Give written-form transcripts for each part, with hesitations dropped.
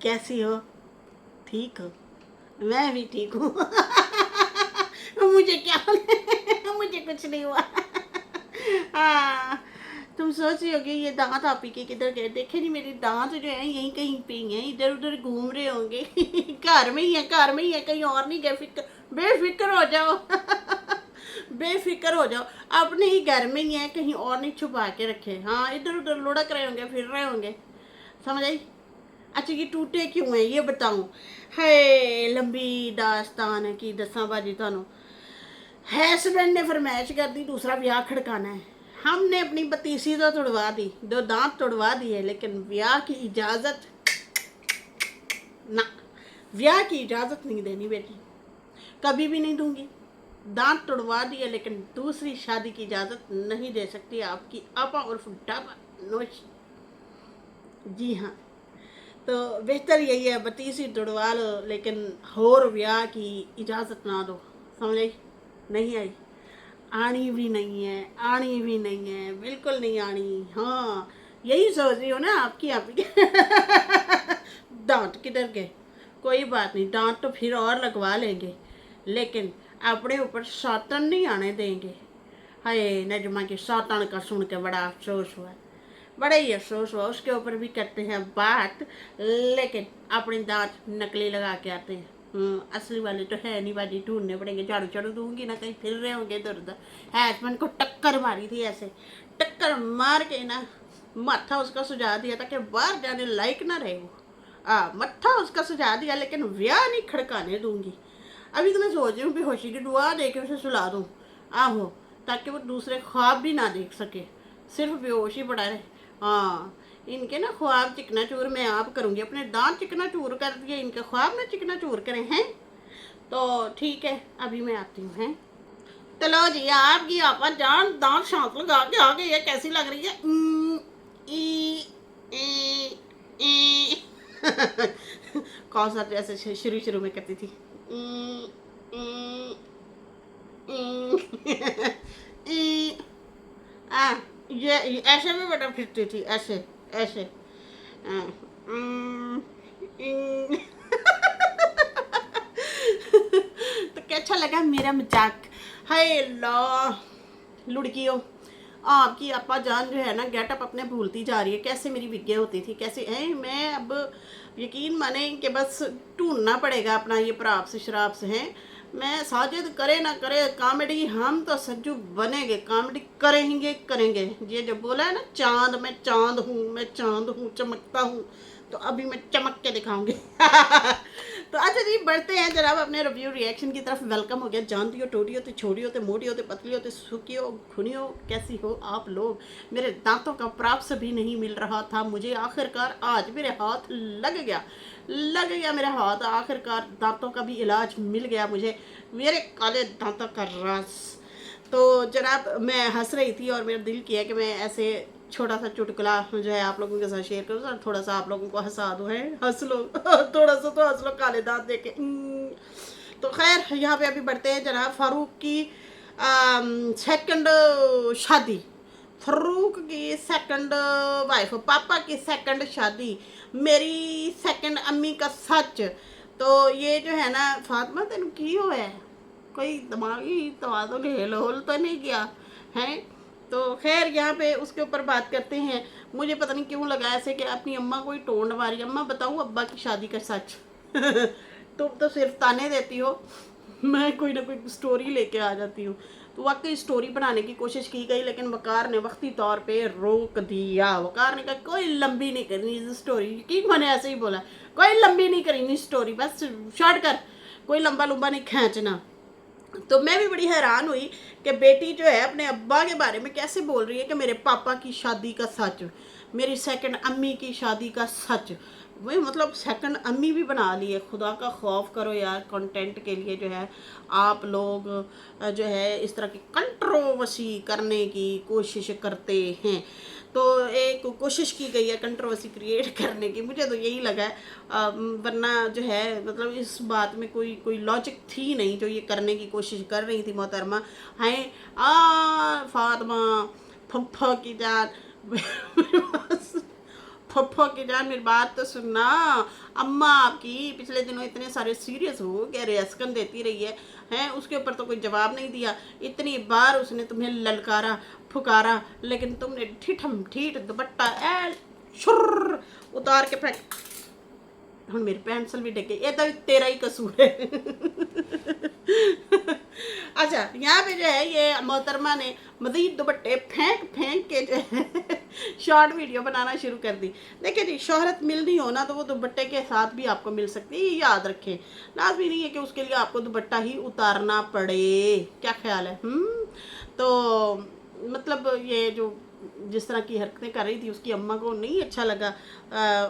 कैसी हो? ठीक हो? मैं भी ठीक हूँ। मुझे क्या होना मुझे कुछ नहीं हुआ। हाँ, तुम सोच रही होगी ये दांत आप ही के किधर गए। देखे नहीं, मेरे दांत जो है यहीं कहीं पे ही हैं, इधर उधर घूम रहे होंगे। घर में ही है, घर में ही है, कहीं और नहीं गए। फिक्र बेफिक्र हो जाओ। बेफिक्र हो जाओ, अपने ही घर में ही है, कहीं और नहीं छुपा के रखे। हाँ, इधर उधर लुढ़क रहे होंगे, फिर रहे होंगे। समझ आई? अच्छा, ये टूटे क्यों हैं ये बताऊं? है लंबी दास्तान है कि दसा बाजी थानू। हस्बैंड ने फरमाइश कर दी दूसरा ब्याह खड़काना है। हमने अपनी बतीसी तो तुड़वा दी, दो दांत तुड़वा दिए, लेकिन ब्याह की इजाजत ना, ब्याह की इजाजत नहीं देनी बेटी, कभी भी नहीं दूंगी। दांत तुड़वा दिए लेकिन दूसरी शादी की इजाजत नहीं दे सकती आपकी आपा उर्फ डाबा नोश। जी हाँ, तो बेहतर यही है बतीसी तुड़वा लो लेकिन होर ब्याह की इजाज़त ना दो। समझ आई? नहीं आई? आनी भी नहीं है, आनी भी नहीं है, बिल्कुल नहीं आनी। हाँ, यही सोच रही हो ना आपकी आप ही के। दांत किधर गए? कोई बात नहीं, दांत तो फिर और लगवा लेंगे, लेकिन अपने ऊपर सातन नहीं आने देंगे। हाय नजमा की सातन का सुन के बड़ा अफसोस हुआ, बड़ा ही अफसोस हुआ। उसके ऊपर भी करते हैं बात, लेकिन अपने दांत नकली लगा के आते हैं। असली वाले तो है नहीं बाजी, ढूंढने पड़ेंगे। झाड़ू झाड़ू दूंगी ना, कहीं फिर रहे होंगे इधर उधर। हस्बैंड को टक्कर मारी थी ऐसे, टक्कर मार के ना माथा उसका सुझा दिया था कि बाहर जाने लायक ना रहे वो। मत्था उसका सुझा दिया, लेकिन ब्याह नहीं खड़काने दूंगी। अभी तो मैं सोच रही हूँ बेहोशी की दुआ दे के उसे सुला दूँ। आहो, ताकि वो दूसरे ख्वाब भी ना देख सके, सिर्फ बेहोश ही पड़ा रहे। हाँ, इनके ना ख्वाब चिकना चूर मैं आप करूँगी। अपने दांत चिकना चूर कर दिए, इनके ख्वाब ना चिकना चूर करें हैं। तो ठीक है, अभी मैं आती हूँ हैं। तो लो जी, आपकी आपा जान दांत शांत लगा के आ गई है। कैसी लग रही है? ई, ई, ई। कौन सा जैसे शुरू शुरू में करती थी? ई, ई, ई। आ, ये ऐसे भी बड़ा फिरती थी, ऐसे ऐसे। आ, उम, इन। तो कैसा लगा मेरा मजाक? हाय अल्लाह, लुड़कियों, आपकी अपा जान जो है ना गेटअप अपने भूलती जा रही है। कैसे मेरी विज्ञा होती थी, कैसे है। मैं अब यकीन माने कि बस ढूंढना पड़ेगा अपना ये प्राप से शराब से है। मैं साजिद करे ना करे कॉमेडी, हम तो सज्जू बनेंगे, कॉमेडी करेंगे करेंगे। ये जो बोला है ना चांद, मैं चांद हूँ, मैं चांद हूँ, चमकता हूँ, तो अभी मैं चमक के दिखाऊंगी। तो अच्छा जी, बढ़ते हैं जनाब अपने रिव्यू रिएक्शन की तरफ। वेलकम हो गया। जानती हो टोटी हो तो छोटी हो तो मोटी हो तो पतली हो तो सूखी हो खुनी हो, कैसी हो आप लोग? मेरे दांतों का प्राप्त भी नहीं मिल रहा था मुझे, आखिरकार आज मेरे हाथ लग गया, लग गया मेरा हाथ। आखिरकार दांतों का भी इलाज मिल गया मुझे, मेरे काले दांतों का राज। तो जनाब मैं हंस रही थी और मेरा दिल किया कि मैं ऐसे छोटा सा चुटकुला जो है आप लोगों के साथ शेयर करूँ और थोड़ा सा आप लोगों को हंसा दूँ। है हंस लो। थोड़ा सा तो हंस लो काले दांत देखे। तो खैर यहाँ पे अभी बढ़ते हैं जनाब फारूक की सेकंड शादी। फारूक की सेकंड वाइफ, पापा की सेकंड शादी, मेरी सेकंड अम्मी का सच। तो ये जो है ना फातिमा तेन की हो है, कोई दिमागी तवाज़ुन हिल हुल तो नहीं किया है? तो खैर यहाँ पे उसके ऊपर बात करते हैं। मुझे पता नहीं क्यों लगा ऐसे कि अपनी अम्मा को ही टोंड मारी। अम्मा बताऊँ अब्बा की शादी का सच? तुम तो सिर्फ ताने देती हो, मैं कोई ना कोई स्टोरी लेके आ जाती हूँ। तो वाकई स्टोरी बनाने की कोशिश की गई, लेकिन वकार ने वक्ती तौर पे रोक दिया। वकार ने कहा कोई लंबी नहीं करनी स्टोरी, कि मैंने ऐसे ही बोला, कोई लंबी नहीं करनी स्टोरी, बस शॉर्ट कर, कोई लंबा लंबा नहीं खींचना। तो मैं भी बड़ी हैरान हुई कि बेटी जो है अपने अब्बा के बारे में कैसे बोल रही है कि मेरे पापा की शादी का सच, मेरी सेकंड अम्मी की शादी का सच। वही मतलब सेकंड अम्मी भी बना ली है। खुदा का खौफ करो यार, कंटेंट के लिए जो है आप लोग जो है इस तरह की कंट्रोवर्सी करने की कोशिश करते हैं। तो एक कोशिश की गई है कंट्रोवर्सी क्रिएट करने की, मुझे तो यही लगा है। वरना जो है मतलब इस बात में कोई कोई लॉजिक थी नहीं जो ये करने की कोशिश कर रही थी मोहतरमा। हैं फातिमा फप्फा की जान। फुफ्फो की जान मेरी बात तो सुनना। अम्मा आपकी पिछले दिनों इतने सारे सीरियस हो गए, रेस्कन देती रही है हैं, उसके ऊपर तो कोई जवाब नहीं दिया। इतनी बार उसने तुम्हें ललकारा फुकारा, लेकिन तुमने ठिठम ठीठ दुपट्टा ए शुर उतार के फेंक। ਹੁਣ मेरी पेंसिल भी डगे, ये तो तेरा ही कसूर है। अच्छा, यहाँ पे जो है ये मोहतरमा ने मजीद दुपट्टे फेंक फेंक के जो है शॉर्ट वीडियो बनाना शुरू कर दी। देखिए जी, शोहरत मिलनी हो ना तो वो दुपट्टे के साथ भी आपको मिल सकती है, ये याद रखें। लाजमी नहीं है कि उसके लिए आपको दुपट्टा ही उतारना पड़े। क्या ख्याल है? तो मतलब ये जो जिस तरह की हरकतें कर रही थी उसकी अम्मा को नहीं अच्छा लगा।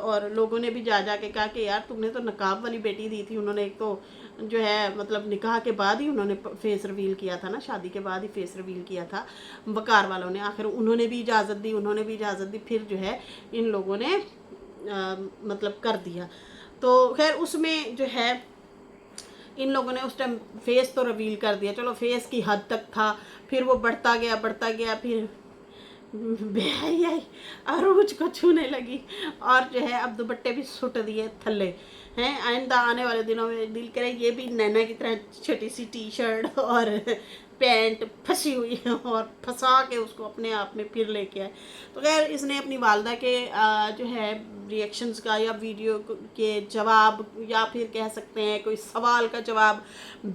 और लोगों ने भी जा के कहा कि यार तुमने तो नकाब वाली बेटी दी थी। उन्होंने एक तो जो है मतलब निकाह के बाद ही उन्होंने फेस रिवील किया था ना, शादी के बाद ही फेस रिवील किया था वकार वालों ने। आखिर उन्होंने भी इजाज़त दी, फिर जो है इन लोगों ने मतलब कर दिया। तो खैर उसमें जो है इन लोगों ने उस टाइम फेस तो रिवील कर दिया, चलो फेस की हद तक था, फिर वो बढ़ता गया, फिर बेहाई आई अरूज को छूने लगी और जो है अब दुपट्टे भी सुट दिए थल्ले हैं। आइंदा आने वाले दिनों में दिल करे ये भी नैना की तरह छोटी सी टी शर्ट और पैंट फंसी हुई है और फंसा के उसको अपने आप में फिर लेके आए। तो खैर इसने अपनी वालदा के जो है रिएक्शंस का या वीडियो के जवाब या फिर कह सकते हैं कोई सवाल का जवाब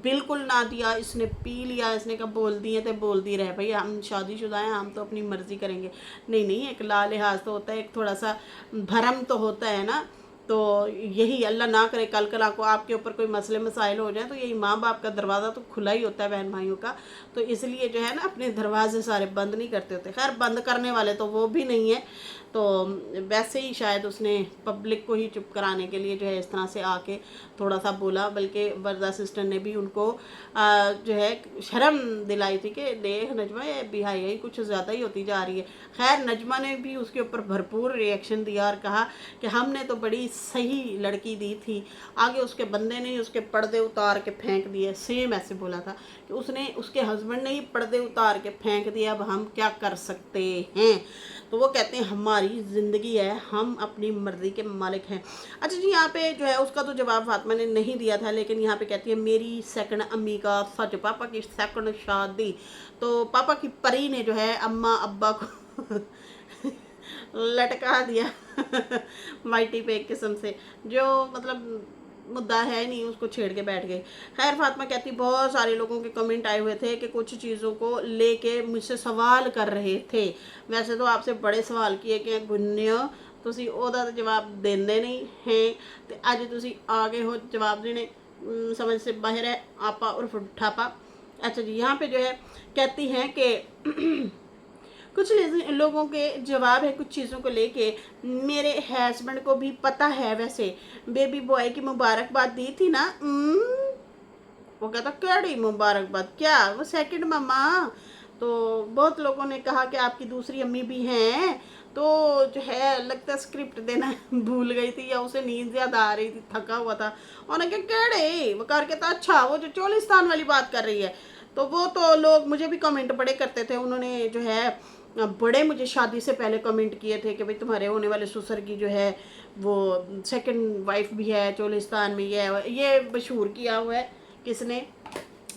बिल्कुल ना दिया। इसने पी लिया, इसने कहा बोल दिए तो बोल दी रहे भाई, हम शादीशुदा हैं, हम तो अपनी मर्ज़ी करेंगे। नहीं, एक ला लिहाज तो होता है, एक थोड़ा सा भरम तो होता है ना। तो यही अल्लाह ना करे कल कल को आपके ऊपर कोई मसले मसाइल हो जाए तो यही माँ बाप का दरवाज़ा तो खुला ही होता है बहन भाइयों का। तो इसलिए जो है ना अपने दरवाजे सारे बंद नहीं करते होते। खैर बंद करने वाले तो वो भी नहीं है, तो वैसे ही शायद उसने पब्लिक को ही चुप कराने के लिए जो है इस तरह से आके थोड़ा सा बोला। बल्कि वर्दा सिस्टर ने भी उनको जो है शर्म दिलाई थी कि देख नजमा ये बिहाई कुछ ज़्यादा ही होती जा रही है। खैर नजमा ने भी उसके ऊपर भरपूर रिएक्शन दिया और कहा कि हमने तो बड़ी सही लड़की दी थी, आगे उसके बंदे ने उसके पर्दे उतार के फेंक दिए। सेम ऐसे बोला था कि उसने उसके हस्बैंड ने ही पर्दे उतार के फेंक दिया, अब हम क्या कर सकते हैं। तो वो कहते हैं हमारी ज़िंदगी है, हम अपनी मर्ज़ी के मालिक हैं। अच्छा जी, यहाँ पे जो है उसका तो जवाब फातिमा ने नहीं दिया था, लेकिन यहाँ पे कहती है मेरी सेकंड अम्मी का सच, पापा की सेकंड शादी। तो पापा की परी ने जो है अम्मा अब्बा को लटका दिया माइटी पे एक किस्म से, जो मतलब मुद्दा है नहीं उसको छेड़ के बैठ गए। खैर फातिमा कहती बहुत सारे लोगों के कमेंट आए हुए थे कि कुछ चीज़ों को लेके मुझसे सवाल कर रहे थे। वैसे तो आपसे बड़े सवाल किए कि गुन्नियो तुसी ओदा तो जवाब देंदे नहीं हैं, तो अज तुसी आ गए हो जवाब देने, समझ से बाहर है आपा उर्फ ठापा। अच्छा जी, यहाँ पे जो है कहती हैं कि कुछ लोगों के जवाब है कुछ चीज़ों को लेके। मेरे हस्बैंड को भी पता है, वैसे बेबी बॉय की मुबारकबाद दी थी ना। वो कहता केड़ी मुबारकबाद, क्या वो सेकंड मम्मा। तो बहुत लोगों ने कहा कि आपकी दूसरी अम्मी भी हैं, तो जो है लगता है स्क्रिप्ट देना भूल गई थी या उसे नींद ज़्यादा आ रही थी, थका हुआ था। उन्होंने कहा केड़े वो करके था, अच्छा वो जो चोलिस्तान वाली बात कर रही है। तो वो तो लोग मुझे भी कमेंट बड़े करते थे, उन्होंने जो है बड़े मुझे शादी से पहले कमेंट किए थे कि भाई तुम्हारे होने वाले ससुर की जो है वो सेकंड वाइफ भी है चोलिस्तान में। ये मशहूर किया हुआ है किसने,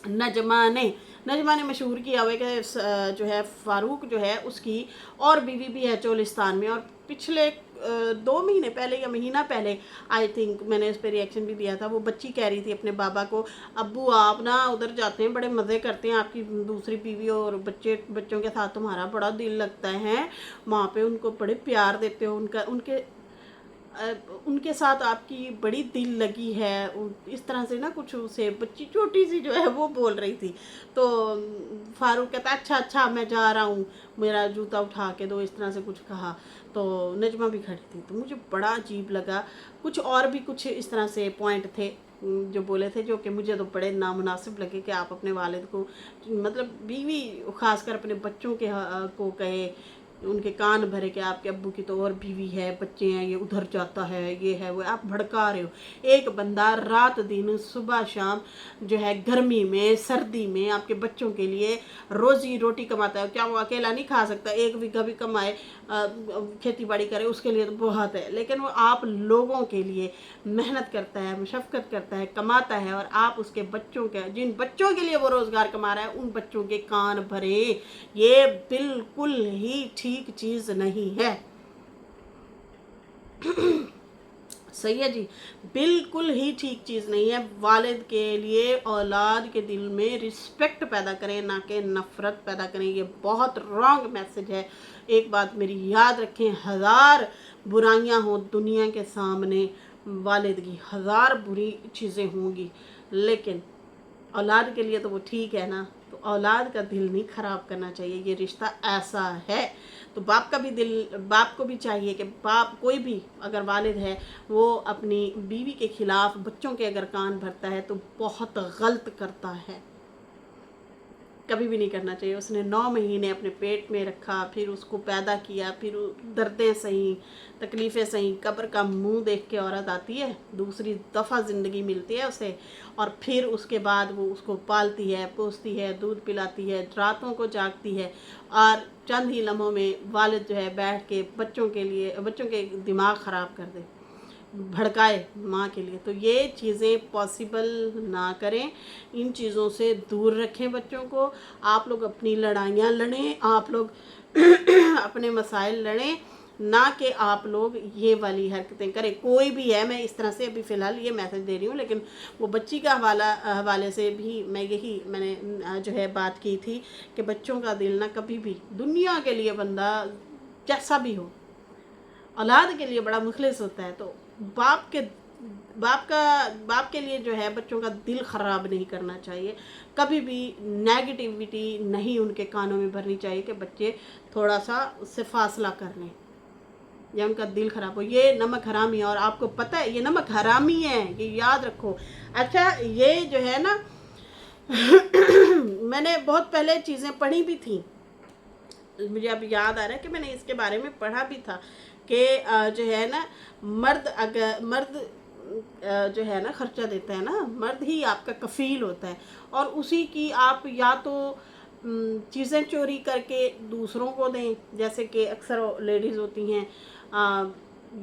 नजमा ने मशहूर किया हुआ है कि जो है फ़ारूक जो है उसकी और बीवी भी है चोलिस्तान में। और पिछले 2 महीने पहले या महीना पहले आई थिंक मैंने इस पर रिएक्शन भी दिया था। वो बच्ची कह रही थी अपने बाबा को, अब्बू आप ना उधर जाते हैं बड़े मज़े करते हैं, आपकी दूसरी बीवी और बच्चों के साथ तुम्हारा बड़ा दिल लगता है, वहाँ पे उनको बड़े प्यार देते हो, उनके साथ आपकी बड़ी दिल लगी है। इस तरह से ना कुछ उसे बच्ची छोटी सी जो है वो बोल रही थी। तो फारूक कहता अच्छा मैं जा रहा हूँ, मेरा जूता उठा के दो, इस तरह से कुछ कहा। तो नजमा भी खड़ी थी, तो मुझे बड़ा अजीब लगा। कुछ और भी कुछ इस तरह से पॉइंट थे जो बोले थे, जो कि मुझे तो बड़े नामुनासिब लगे कि आप अपने वालिद को मतलब बीवी खासकर अपने बच्चों के को कहे ان کے کان بھرے کہ آپ کے ابو کی تو اور بیوی ہے، بچے ہیں، یہ ادھر جاتا ہے، یہ ہے وہ، آپ بھڑکا رہے ہو۔ ایک بندہ رات دن صبح شام جو ہے گرمی میں سردی میں آپ کے بچوں کے لیے روزی روٹی کماتا ہے، کیا وہ اکیلا نہیں کھا سکتا؟ ایک بیگھہ بھی کمائے، کھیتی باڑی کرے، اس کے لیے تو بہت ہے، لیکن وہ آپ لوگوں کے لیے محنت کرتا ہے، مشقت کرتا ہے، کماتا ہے، اور آپ اس کے بچوں کے، جن بچوں کے لیے وہ روزگار کما رہا ہے، ان بچوں کے کان بھرے۔ یہ بالکل ہی ٹھیک چیز نہیں ہے، صحیح ہے جی، بالکل ہی ٹھیک چیز نہیں ہے۔ والد کے لیے اولاد کے دل میں رسپیکٹ پیدا کریں، نہ کہ نفرت پیدا کریں، یہ بہت رانگ میسج ہے۔ ایک بات میری یاد رکھیں، ہزار برائیاں ہوں دنیا کے سامنے، والد کی ہزار بری چیزیں ہوں گی، لیکن اولاد کے لیے تو وہ ٹھیک ہے نا، تو اولاد کا دل نہیں خراب کرنا چاہیے، یہ رشتہ ایسا ہے۔ تو باپ کا بھی دل، باپ کو بھی چاہیے کہ باپ کوئی بھی اگر والد ہے وہ اپنی بیوی کے خلاف بچوں کے اگر کان بھرتا ہے تو بہت غلط کرتا ہے، کبھی بھی نہیں کرنا چاہیے۔ اس نے 9 مہینے اپنے پیٹ میں رکھا، پھر اس کو پیدا کیا، پھر دردیں سہیں، تکلیفیں سہیں، قبر کا منہ دیکھ کے عورت آتی ہے، دوسری دفعہ زندگی ملتی ہے اسے، اور پھر اس کے بعد وہ اس کو پالتی ہے، پوستی ہے، دودھ پلاتی ہے، راتوں کو جاگتی ہے، اور چند ہی لمحوں میں والد جو ہے بیٹھ کے بچوں کے لیے، بچوں کے دماغ خراب کر دے، بھڑکائے ماں کے لیے۔ تو یہ چیزیں پاسبل نہ کریں، ان چیزوں سے دور رکھیں بچوں کو۔ آپ لوگ اپنی لڑائیاں لڑیں، آپ لوگ اپنے مسائل لڑیں، نہ کہ آپ لوگ یہ والی حرکتیں کریں۔ کوئی بھی ہے، میں اس طرح سے ابھی فی الحال یہ میسج دے رہی ہوں، لیکن وہ بچی کا حوالے سے بھی میں نے جو ہے بات کی تھی کہ بچوں کا دل نہ کبھی بھی، دنیا کے لیے بندہ جیسا بھی ہو، اولاد کے لیے بڑا مخلص ہوتا ہے، تو باپ کے لیے جو ہے بچوں کا دل خراب نہیں کرنا چاہیے، کبھی بھی نیگیٹیوٹی نہیں ان کے کانوں میں بھرنی چاہیے کہ بچے تھوڑا سا اس سے فاصلہ کر لیں یا ان کا دل خراب ہو۔ یہ نمک حرامی ہے، اور آپ کو پتہ ہے یہ نمک حرامی ہے، یہ یاد رکھو۔ اچھا، یہ جو ہے نا میں نے بہت پہلے چیزیں پڑھی بھی تھیں، مجھے اب یاد آ رہا ہے کہ میں نے اس کے بارے میں پڑھا بھی تھا کہ جو ہے نا مرد جو ہے نا خرچہ دیتا ہے نا، مرد ہی آپ کا کفیل ہوتا ہے، اور اسی کی آپ یا تو چیزیں چوری کر کے دوسروں کو دیں، جیسے کہ اکثر لیڈیز ہوتی ہیں،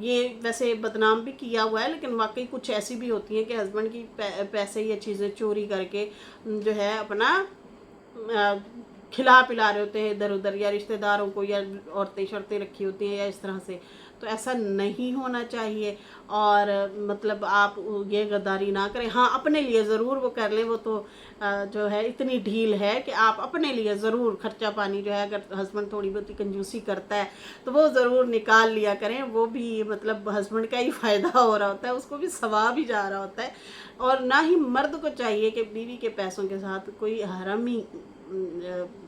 یہ ویسے بدنام بھی کیا ہوا ہے، لیکن واقعی کچھ ایسی بھی ہوتی ہیں کہ ہسبینڈ کی پیسے یا چیزیں چوری کر کے جو ہے اپنا کھلا پلا رہے ہوتے ہیں ادھر ادھر، یا رشتہ داروں کو، یا عورتیں شرطیں رکھی ہوتی ہیں یا اس طرح سے، تو ایسا نہیں ہونا چاہیے۔ اور مطلب آپ یہ غداری نہ کریں، ہاں اپنے لیے ضرور وہ کر لیں، وہ تو جو ہے اتنی ڈھیل ہے کہ آپ اپنے لیے ضرور خرچہ پانی جو ہے، اگر ہسبینڈ تھوڑی بہت کنجوسی کرتا ہے تو وہ ضرور نکال لیا کریں، وہ بھی مطلب ہسبینڈ کا ہی فائدہ ہو رہا ہوتا ہے، اس کو بھی ثواب ہی جا رہا ہوتا ہے۔ اور نہ ہی مرد کو چاہیے کہ بیوی کے پیسوں کے ساتھ کوئی حرامی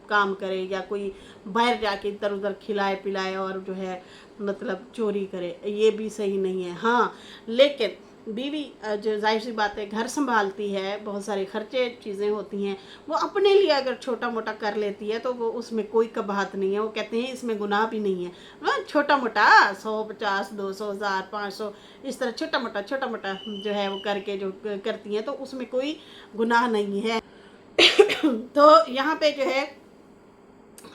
کام کرے، یا کوئی باہر جا کے ادھر ادھر کھلائے پلائے اور جو ہے مطلب چوری کرے، یہ بھی صحیح نہیں ہے۔ ہاں لیکن بیوی جو ظاہر سی بات ہے گھر سنبھالتی ہے، بہت سارے خرچے چیزیں ہوتی ہیں، وہ اپنے لیے اگر چھوٹا موٹا کر لیتی ہے تو وہ اس میں کوئی قباحت نہیں ہے، وہ کہتے ہیں اس میں گناہ بھی نہیں ہے، چھوٹا موٹا 100 50 200 1000 500 اس طرح چھوٹا موٹا جو ہے وہ کر کے جو کرتی ہیں، تو اس میں کوئی گناہ نہیں ہے۔ تو یہاں پہ جو ہے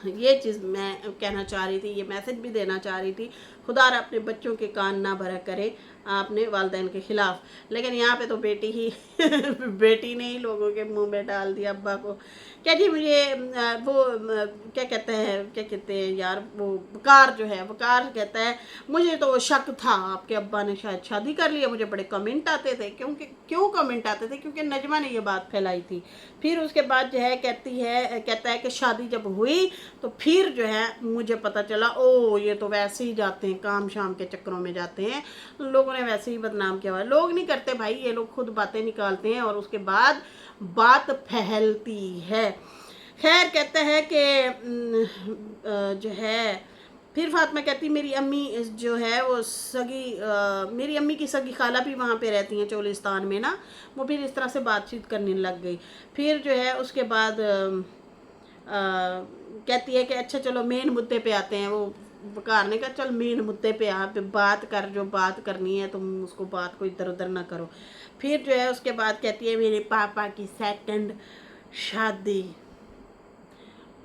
یہ چیز میں کہنا چاہ رہی تھی، یہ میسج بھی دینا چاہ رہی تھی، خدا را اپنے بچوں کے کان نہ بھرا کرے اپنے والدین کے خلاف۔ لیکن یہاں پہ تو بیٹی نے ہی لوگوں کے منہ میں ڈال دیا ابا کو، کیا جی مجھے وہ کیا کہتے ہیں یار، وہ وقار جو ہے، وقار کہتا ہے مجھے تو شک تھا آپ کے ابا نے شاید شادی کر لی ہے، مجھے بڑے کمنٹ آتے تھے، کیوں کمنٹ آتے تھے؟ کیونکہ نجمہ نے یہ بات پھیلائی تھی۔ پھر اس کے بعد جو ہے کہتا ہے کہ شادی جب ہوئی تو پھر جو ہے مجھے پتہ چلا، او یہ تو ویسے ہی جاتے ہیں، کام شام کے چکروں میں جاتے ہیں، لوگوں نے ویسے ہی بدنام کیا ہوا ہے۔ لوگ نہیں کرتے بھائی، یہ لوگ خود باتیں نکالتے ہیں اور اس کے بعد بات پھیلتی ہے۔ خیر، کہتا ہے کہ جو ہے پھر فاطمہ کہتی میری امی جو ہے وہ میری امی کی سگی خالہ بھی وہاں پہ رہتی ہیں چولستان میں نا، وہ پھر اس طرح سے بات چیت کرنے لگ گئی۔ پھر جو ہے اس کے بعد कहती है कि अच्छा चलो मेन मुद्दे पे आते हैं। वो वकार ने कहा चल मेन मुद्दे पे आ, पे बात कर, जो बात करनी है तुम उसको बात को इधर उधर ना करो। फिर जो है उसके बाद कहती है मेरे पापा की सेकंड शादी,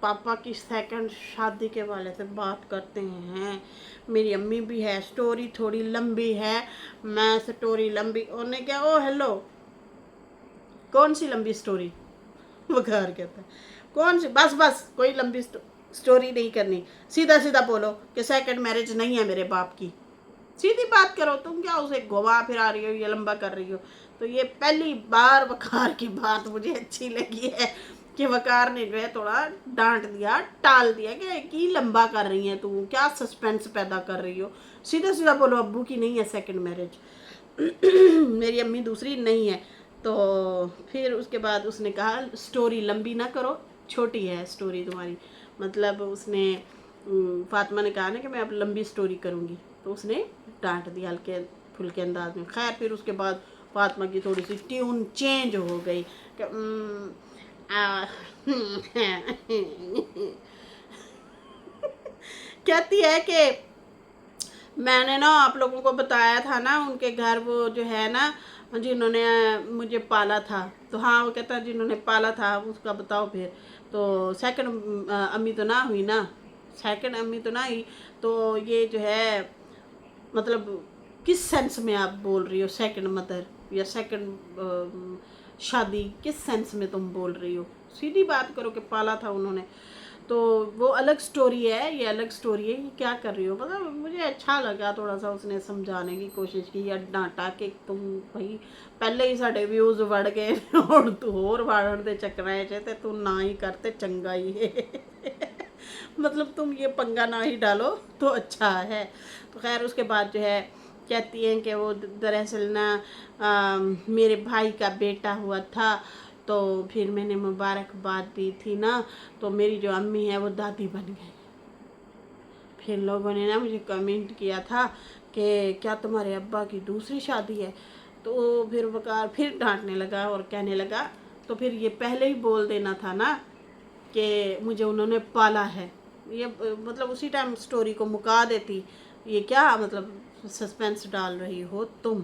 पापा की सेकंड शादी के वाले से बात करते हैं। मेरी अम्मी भी है, स्टोरी थोड़ी लंबी है, मैं स्टोरी लंबी उन्हें क्या, ओ हेलो कौन सी लंबी स्टोरी, वकार कहता है कौन सी, बस बस कोई लंबी स्टोरी नहीं करनी, सीधा सीधा बोलो कि सेकंड मैरिज नहीं है मेरे बाप की, सीधी बात करो, तुम क्या उसे घुमा फिरा रही हो या लंबा कर रही हो। तो ये पहली बार वकार की बात मुझे अच्छी लगी है कि वकार ने जो है थोड़ा डांट दिया, टाल दिया कि की लंबा कर रही है तू, क्या सस्पेंस पैदा कर रही हो, सीधा सीधा बोलो अब्बू की नहीं है सेकंड मैरिज, मेरी अम्मी दूसरी नहीं है। तो फिर उसके बाद उसने कहा स्टोरी लंबी ना करो, छोटी है स्टोरी तुम्हारी, मतलब उसने फातिमा ने कहा ना कि मैं अब लंबी स्टोरी करूँगी, तो उसने डांट दिया हल्के फुल्के अंदाज में। खैर फिर उसके बाद फातिमा की थोड़ी सी ट्यून चेंज हो गई कि कहती है कि मैंने ना आप लोगों को बताया था ना उनके घर वो जो है ना जिन्होंने मुझे पाला था, तो हाँ वो कहता जिन्होंने पाला था उसका बताओ फिर। तो सेकंड अम्मी तो ना हुई ना, सेकंड अम्मी तो ना हुई, तो ये जो है मतलब किस सेंस में आप बोल रही हो सेकंड मदर या सेकंड शादी, किस सेंस में तुम बोल रही हो, सीधी बात करो कि पाला था उन्होंने। तो वो अलग स्टोरी है, ये अलग स्टोरी है, ये क्या कर रही हो, मतलब मुझे अच्छा लगा थोड़ा सा उसने समझाने की कोशिश की, या डांटा कि तुम भाई पहले ही साढ़े व्यूज़ बढ़ गए और तू होर बढ़न दे चक्कर च तू ना ही करते चंगा ही है मतलब तुम ये पंगा ना ही डालो तो अच्छा है। तो खैर उसके बाद जो है कहती हैं कि वो दरअसल ना मेरे भाई का बेटा हुआ था, तो फिर मैंने मुबारकबाद दी थी ना, तो मेरी जो अम्मी है वो दादी बन गई। फिर लोगों ने ना मुझे कमेंट किया था कि क्या तुम्हारे अब्बा की दूसरी शादी है, तो फिर वकार फिर डांटने लगा और कहने लगा तो फिर ये पहले ही बोल देना था ना कि मुझे उन्होंने पाला है, ये मतलब उसी टाइम स्टोरी को मुका देती, ये क्या मतलब सस्पेंस डाल रही हो तुम,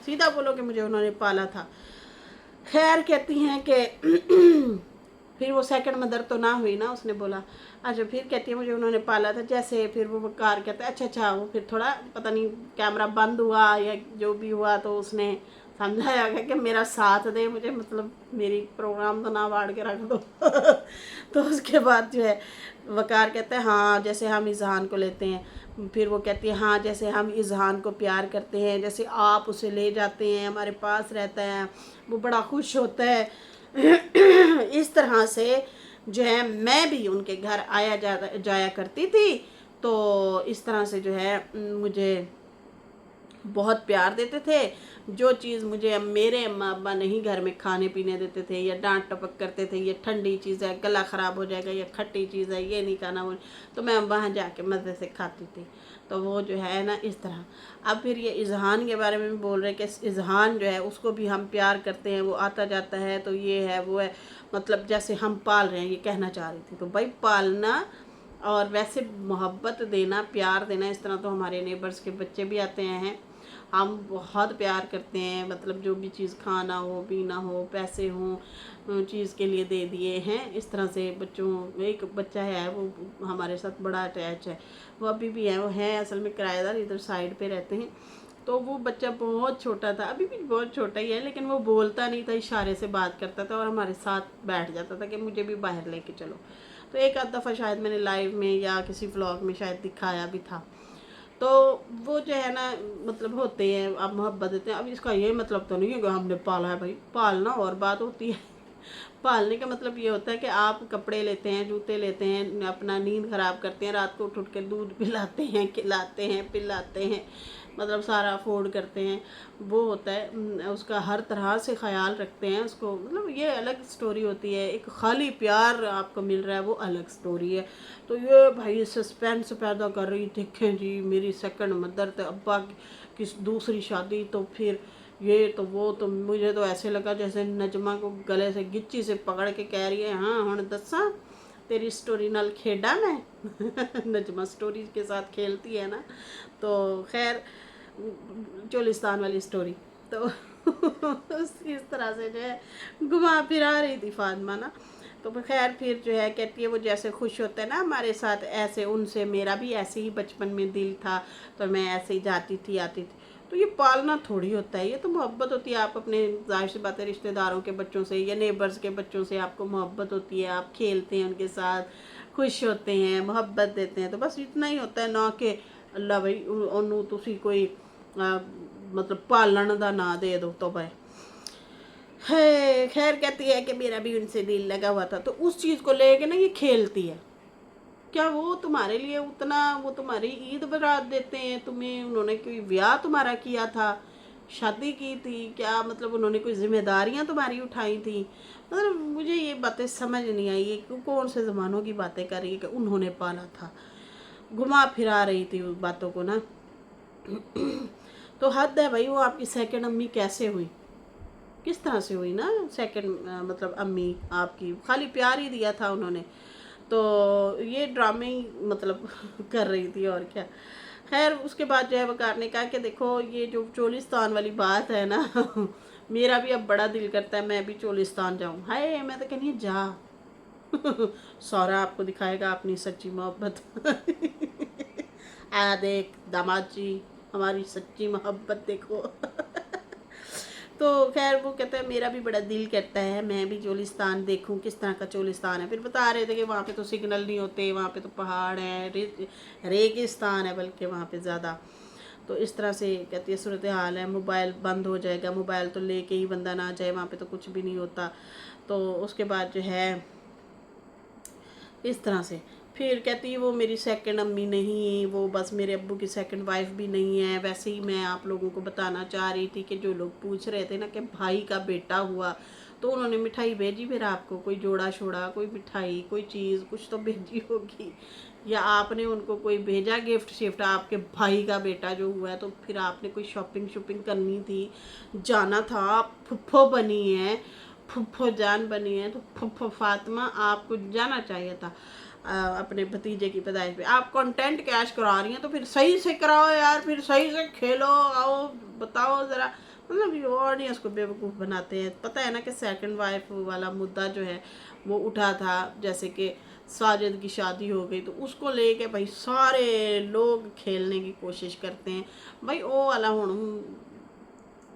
सीधा बोलो कि मुझे उन्होंने पाला था। खैर कहती हैं कि फिर वो सेकंड मदर तो ना हुई ना, उसने बोला अच्छा, फिर कहती है मुझे उन्होंने पाला था, जैसे फिर वो वकार कहता है अच्छा अच्छा, वो फिर थोड़ा पता नहीं कैमरा बंद हुआ या जो भी हुआ, तो उसने समझाया गया कि मेरा साथ दे, मुझे मतलब मेरी प्रोग्राम तो ना बाढ़ के रख दो तो उसके बाद जो है वकार कहता है हाँ जैसे हम इजहान को लेते हैं, फिर वो कहती है हाँ जैसे हम इजहान को प्यार करते हैं, जैसे आप उसे ले जाते हैं हमारे पास रहता है वो बड़ा खुश होता है इस तरह से जो है मैं भी उनके घर आया जाया करती थी, तो इस तरह से जो है मुझे बहुत प्यार देते थे, जो चीज़ मुझे मेरे अम्मा अब्बा नहीं घर में खाने पीने देते थे या डांट टपक करते थे, ये ठंडी चीज़ है गला ख़राब हो जाएगा, या खट्टी चीज़ है ये नहीं खाना, वो तो मैं वहाँ जाके मज़े से खाती थी। तो वो जो है ना इस तरह। अब फिर ये इजहान के बारे में भी बोल रहे हैं कि इजहान जो है उसको भी हम प्यार करते हैं, वो आता जाता है तो ये है वो है, मतलब जैसे हम पाल रहे हैं, ये कहना चाह रही थी। तो भाई पालना और वैसे मोहब्बत देना प्यार देना, इस तरह तो हमारे नेबर्स के बच्चे भी आते हैं, हम बहुत प्यार करते हैं, मतलब जो भी चीज़ खाना हो पीना हो पैसे हों चीज़ के लिए दे दिए हैं, इस तरह से बच्चों, एक बच्चा है वो हमारे साथ बड़ा अटैच है, वो अभी भी है, वो है असल में किराएदार, इधर साइड पे रहते हैं। तो वो बच्चा बहुत छोटा था, अभी भी बहुत छोटा ही है, लेकिन वो बोलता नहीं था, इशारे से बात करता था और हमारे साथ बैठ जाता था कि मुझे भी बाहर लेके चलो। तो एक आध दफ़ा शायद मैंने लाइव में या किसी व्लॉग में शायद दिखाया भी था। तो वो जो है ना मतलब होते हैं, आप मोहब्बत देते हैं। अब इसका ये मतलब तो नहीं है कि हमने पाला है, भाई पालना और बात होती है पालने का मतलब ये होता है कि आप कपड़े लेते हैं, जूते लेते हैं, अपना नींद ख़राब करते हैं, रात को उठ के दूध पिलाते हैं, खिलाते हैं, पिलाते हैं, मतलब सारा अफोर्ड करते हैं, वो होता है उसका हर तरह से ख्याल रखते हैं उसको, मतलब ये अलग स्टोरी होती है। एक खाली प्यार आपको मिल रहा है वो अलग स्टोरी है। तो ये भाई सस्पेंस पैदा कर रही, देखें जी मेरी सेकंड मदर तो अब्बा की दूसरी शादी, तो फिर ये तो वो, तो मुझे तो ऐसे लगा जैसे नजमा को गले से गिच्ची से पकड़ के कह रही है हाँ हुण दसा तेरी स्टोरी नाल खेडा मैं नजमा स्टोरी के साथ खेलती है ना। तो खैर चोलिस्तान वाली स्टोरी तो इस तरह से जो है घुमा फिरा रही थी फातिमा ना। तो खैर फिर जो है कहती है वो जैसे खुश होते हैं ना हमारे साथ, ऐसे उनसे मेरा भी ऐसे ही बचपन में दिल था, तो मैं ऐसे ही जाती थी आती थी। तो ये पालना थोड़ी होता है, ये तो मोहब्बत होती है। आप अपने ज़ाहिर सी बात है रिश्तेदारों के बच्चों से या नेबर्स के बच्चों से आपको मोहब्बत होती है, आप खेलते हैं उनके साथ, खुश होते हैं, मोहब्बत देते हैं, तो बस इतना ही होता है ना कि अल्लाह भाई उन्होंने तुसी कोई मतलब पालन का ना दे दो तो भाई है। खैर कहती है कि मेरा भी उनसे दिल लगा हुआ था, तो उस चीज़ को लेके ना ये खेलती है। क्या वो तुम्हारे लिए उतना, वो तुम्हारी ईद बरात देते हैं तुम्हें, उन्होंने कोई ब्याह तुम्हारा किया था, शादी की थी क्या, मतलब उन्होंने कोई जिम्मेदारियां तुम्हारी उठाई थी। मतलब मुझे ये बातें समझ नहीं आई, ये कौन से ज़मानों की बातें कर रही है कि उन्होंने पाला था। घुमा फिरा रही थी उस बातों को ना। तो हद है भाई, वो आपकी सेकंड अम्मी कैसे हुई, किस तरह से हुई ना सेकंड मतलब अम्मी आपकी, खाली प्यार ही दिया था उन्होंने। तो ये ड्रामे ही मतलब कर रही थी और क्या। खैर उसके बाद जो है वकार ने कहा कि देखो ये जो चोलिस्तान वाली बात है ना मेरा भी अब बड़ा दिल करता है मैं भी चोलिस्तान जाऊँ। हाय मैं तो कहनी जा सौरा आपको दिखाएगा अपनी सच्ची मोहब्बत आ देख दामाद जी हमारी सच्ची मोहब्बत देखो तो खैर वो कहते हैं मेरा भी बड़ा दिल करता है मैं भी चोलिस्तान देखूं किस तरह का चोलिस्तान है। फिर बता रहे थे कि वहाँ पे तो सिग्नल नहीं होते, वहाँ पे तो पहाड़ है, रेगिस्तान है बल्कि वहाँ पे ज़्यादा। तो इस तरह से कहती है सूरत हाल है, मोबाइल बंद हो जाएगा, मोबाइल तो लेके ही बंदा ना जाए, वहाँ पे तो कुछ भी नहीं होता। तो उसके बाद जो है इस तरह से फिर कहती है वो मेरी सेकंड अम्मी नहीं, वो बस मेरे अब्बू की सेकंड वाइफ भी नहीं है। वैसे ही मैं आप लोगों को बताना चाह रही थी कि जो लोग पूछ रहे थे ना कि भाई का बेटा हुआ, तो उन्होंने मिठाई भेजी फिर आपको, कोई जोड़ा शोड़ा, कोई मिठाई, कोई चीज़ कुछ तो भेजी होगी, या आपने उनको कोई भेजा गिफ्ट शिफ्ट, आपके भाई का बेटा जो हुआ है तो फिर आपने कोई शॉपिंग शॉपिंग करनी थी, जाना था, फुफ्फो बनी है, फुफ्फो जान बनी है, तो फुफ्फो फातिमा आपको जाना चाहिए था अपने भतीजे की पैदाइश पे। आप कंटेंट कैश करा रही हैं तो फिर सही से कराओ यार, फिर सही से खेलो, आओ बताओ ज़रा। मतलब ये ऑडियंस को बेवकूफ़ बनाते हैं। पता है ना कि सेकंड वाइफ वाला मुद्दा जो है वो उठा था, जैसे कि साजिद की शादी हो गई तो उसको लेके भाई सारे लोग खेलने की कोशिश करते हैं। भाई वो वाला हूँ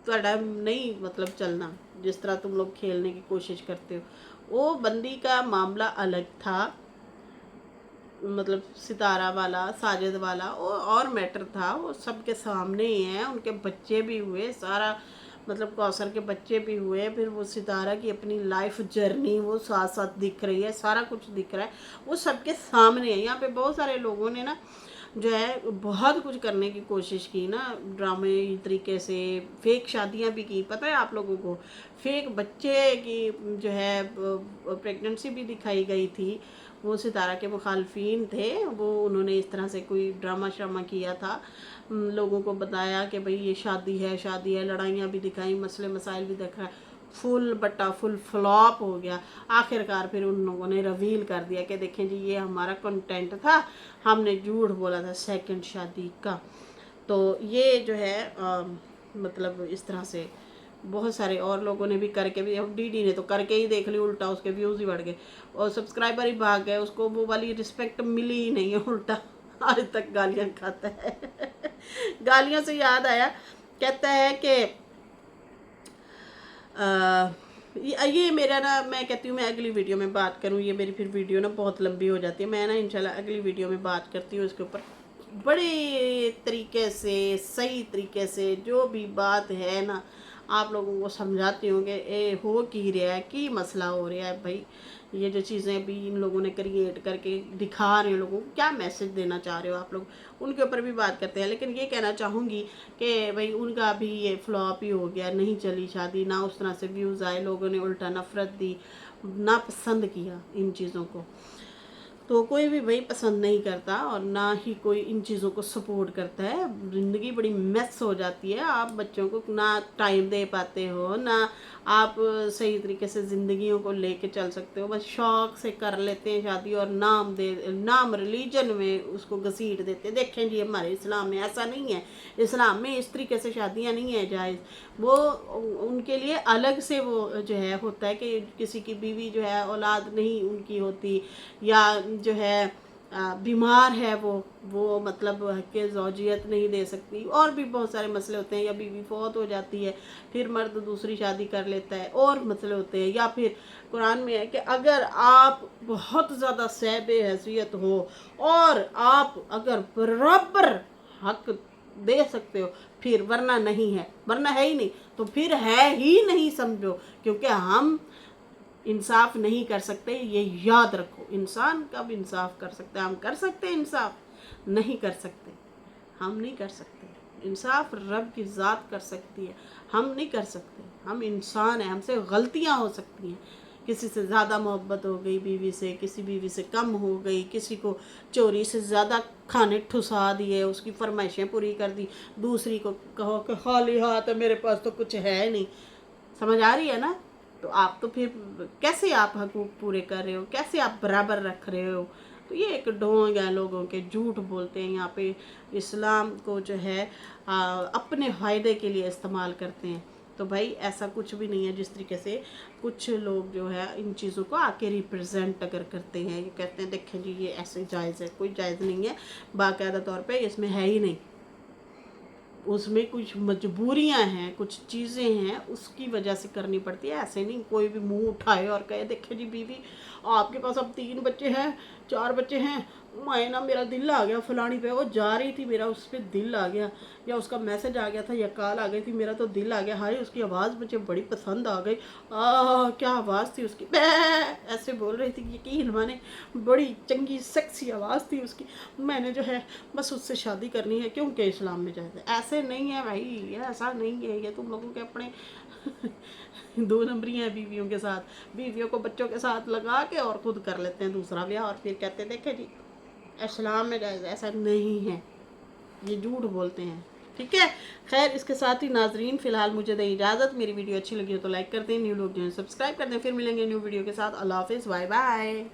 ਤੁਹਾਡਾ नहीं मतलब चलना, जिस तरह तुम लोग खेलने की कोशिश करते हो। वो बंदी का मामला अलग था, मतलब सितारा वाला साजिद वाला वो और मैटर था, वो सबके सामने ही है, उनके बच्चे भी हुए, सारा मतलब कौसर के बच्चे भी हुए, फिर वो सितारा की अपनी लाइफ जर्नी वो साथ साथ दिख रही है, सारा कुछ दिख रहा है, वो सबके सामने है। यहाँ पे बहुत सारे लोगों ने ना जो है बहुत कुछ करने की कोशिश की ना, ड्रामे तरीके से, फेक शादियां भी की, पता है आप लोगों को, फेक बच्चे की जो है प्रेगनेंसी भी दिखाई गई थी। वो सितारा के मुखालफिन थे, वो उन्होंने इस तरह से कोई ड्रामा श्रामा किया था, लोगों को बताया कि भाई ये शादी है, लड़ाइयाँ भी दिखाई, मसले मसाइल भी दिखाए, फुल बट्टा फुल फ्लॉप हो गया। आखिरकार फिर उन लोगों ने रिवील कर दिया कि देखें जी ये हमारा कंटेंट था, हमने झूठ बोला था सेकंड शादी का। तो ये जो है मतलब इस तरह से बहुत सारे और लोगों ने भी करके भी, डीडी ने तो करके ही देख ली उल्टा, उसके व्यूज़ ही बढ़ गए और सब्सक्राइबर ही भाग गए, उसको वो वाली रिस्पेक्ट मिली ही नहीं है, उल्टा आज तक गालियाँ खाता है गालियों से याद आया, कहता है कि ये मेरा ना, मैं कहती हूँ मैं अगली वीडियो में बात करूँ, ये मेरी फिर वीडियो ना बहुत लंबी हो जाती है, मैं ना इंशाल्लाह अगली वीडियो में बात करती हूँ इसके ऊपर बड़े तरीके से, सही तरीके से, जो भी बात है ना आप लोगों को समझाती हूँ कि ए हो की रहा है, की मसला हो रहा है भाई, ये जो चीज़ें भी इन लोगों ने क्रिएट करके दिखा रहे हैं लोगों को, क्या मैसेज देना चाह रहे हो आप लोग, उनके ऊपर भी बात करते हैं। लेकिन ये कहना चाहूँगी कि भाई उनका भी ये फ्लॉप ही हो गया, नहीं चली शादी, ना उस तरह से व्यूज़ आए, लोगों ने उल्टा नफ़रत दी, ना पसंद किया इन चीज़ों को। तो कोई भी भाई पसंद नहीं करता और ना ही कोई इन चीज़ों को सपोर्ट करता है। ज़िंदगी बड़ी मेस हो जाती है, आप बच्चों को ना टाइम दे पाते हो, ना आप सही तरीके से ज़िंदगियों को लेके चल सकते हो। बस शौक से कर लेते हैं शादी और नाम रिलीजन में उसको घसीट देते हैं। देखें जी हमारे इस्लाम में ऐसा नहीं है, इस्लाम में इस तरीके से शादियां नहीं है जायज़। वो उनके लिए अलग से वो जो है होता है कि किसी की बीवी जो है औलाद नहीं उनकी होती, या जो है बीमार है वो मतलब के ज़ौजियत नहीं दे सकती, और भी बहुत सारे मसले होते हैं, या बीवी फौत हो जाती है फिर मर्द दूसरी शादी कर लेता है, और मसले होते हैं। या फिर कुरान में है कि अगर आप बहुत ज़्यादा सैब हैसियत हो और आप अगर बराबर हक दे सकते हो फिर, वरना नहीं है, वरना है ही नहीं, तो फिर है ही नहीं समझो, क्योंकि हम इंसाफ नहीं कर सकते, ये याद रखो। इंसान कब इंसाफ कर सकते हैं? हम कर सकते हैं इंसाफ? नहीं कर सकते, हम नहीं कर सकते। इंसाफ रब की ज़ात कर सकती है, हम नहीं कर सकते। हम इंसान हैं, हमसे गलतियां हो सकती हैं। किसी से ज़्यादा मोहब्बत हो गई बीवी से, किसी बीवी से कम हो गई, किसी को चोरी से ज़्यादा खाने ठुसा दिए, उसकी फरमाइशें पूरी कर दी, दूसरी को कहो कि खाली हाथ है, मेरे पास तो कुछ है नहीं। समझ आ रही है ना? तो आप तो फिर कैसे आप हकूक़ पूरे कर रहे हो, कैसे आप बराबर रख रहे हो? तो ये एक ढोंग है लोगों के, झूठ बोलते हैं यहाँ पे, इस्लाम को जो है अपने फ़ायदे के लिए इस्तेमाल करते हैं। तो भाई ऐसा कुछ भी नहीं है। जिस तरीके से कुछ लोग जो है इन चीज़ों को आके रिप्रेजेंट अगर करते हैं, ये कहते हैं देखें जी ये ऐसे जायज़ है, कोई जायज़ नहीं है, बाकायदा तौर पे इसमें है ही नहीं। उसमें कुछ मजबूरियां हैं, कुछ चीज़ें हैं, उसकी वजह से करनी पड़ती है। ऐसे नहीं कोई भी मुंह उठाए और कहे देखे जी बीवी आपके पास अब 3 बच्चे हैं, 4 बच्चे हैं, मैं ना मेरा दिल आ गया फलानी पे, वो जा रही थी मेरा उस पर दिल आ गया, या उसका मैसेज आ गया था या कॉल आ गई थी, मेरा तो दिल आ गया, हाय उसकी आवाज़ मुझे बड़ी पसंद आ गई, क्या आवाज़ थी उसकी, ऐसे बोल रही थी, यकीन माने बड़ी चंगी सेक्सी आवाज़ थी उसकी, मैंने जो है बस उससे शादी करनी है क्योंकि इस्लाम में जायज़ है। ऐसे नहीं है भाई, ऐसा नहीं है, ये तुम लोगों के अपने 2 नंबरी हैं बीवियों के साथ, बीवियों को बच्चों के साथ लगा के और खुद कर लेते हैं दूसरा ब्याह, और फिर कहते हैं देखे जी इस्लाम में जायज़। ऐसा नहीं है, ये झूठ बोलते हैं। ठीक है, खैर इसके साथ ही नाजरीन फ़िलहाल मुझे दें इजाज़त। मेरी वीडियो अच्छी लगी हो तो लाइक कर दें, न्यू लोग जो है सब्सक्राइब कर दें। फिर मिलेंगे न्यू वीडियो के साथ। अल्लाह हाफ़िज़, बाय बाय।